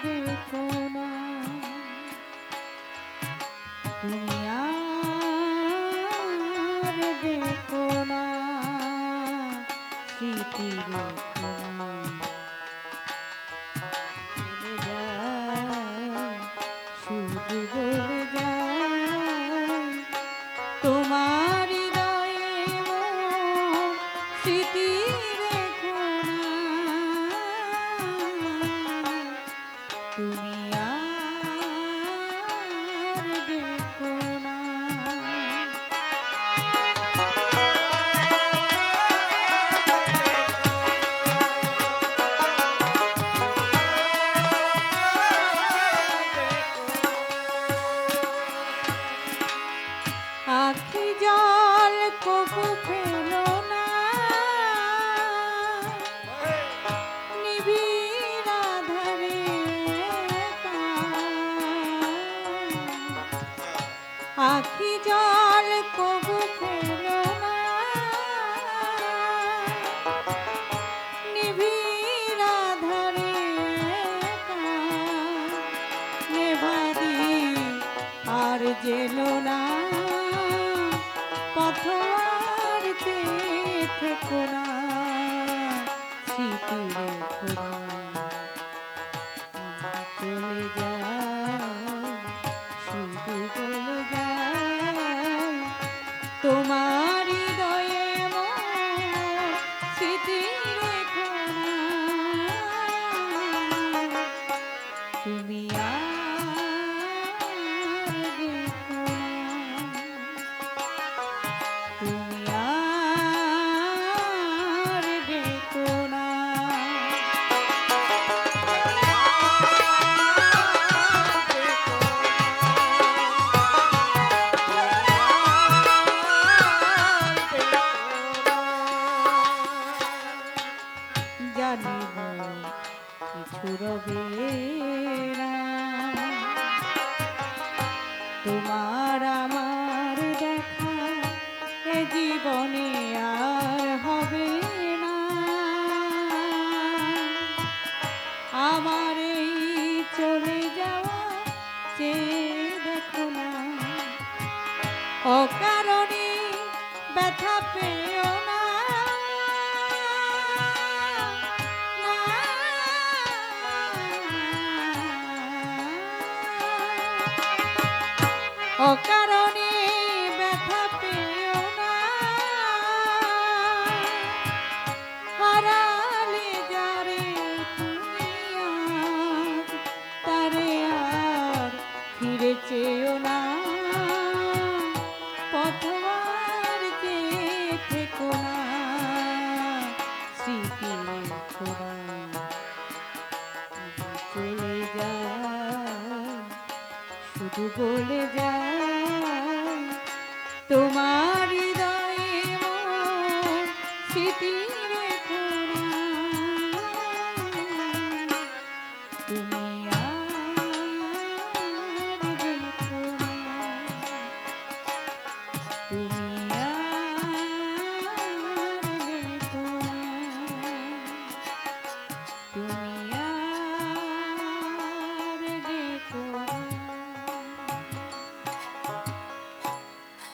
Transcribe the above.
দেখো না, তুমি আর দেখো না, স্মৃতি রেখো না, চলে যায়, শুধু বলে যায় তোমার হৃদয়ে মোর স্মৃতি রেখো না, তুমি আর দেখো না। আখি জল কবু ফেলো না, নিবিড় আঁধারে আখি জল কবু ফেলো না, নিবিড় আঁধারে নেভাদি আর জেলো না, পথর থেকো না, স্মৃতি রেখো না, চলে যায়, শুধু বলে যায় তোমার হৃদয়ে মোর স্মৃতি রেখো না, তুমি আর দেখো না, তুমি আর দেখো না। জানিব কিছু রবে না, তোমার আমার দেখা এ জীবনে আর হবে না, আমার এই চলে যাওয়া চেয়ে দেখো না, অকারণে ব্যথা পেও না, অকারণে ব্যথা পেও না, হারালে যারে তুমি আজ তারে আর ফিরে চেও না, পথবার যে থেকো না, স্মৃতি রেখো না, চলে যায়, শুধু বলে যায় তোমার হৃদয়ে মোর স্মৃতি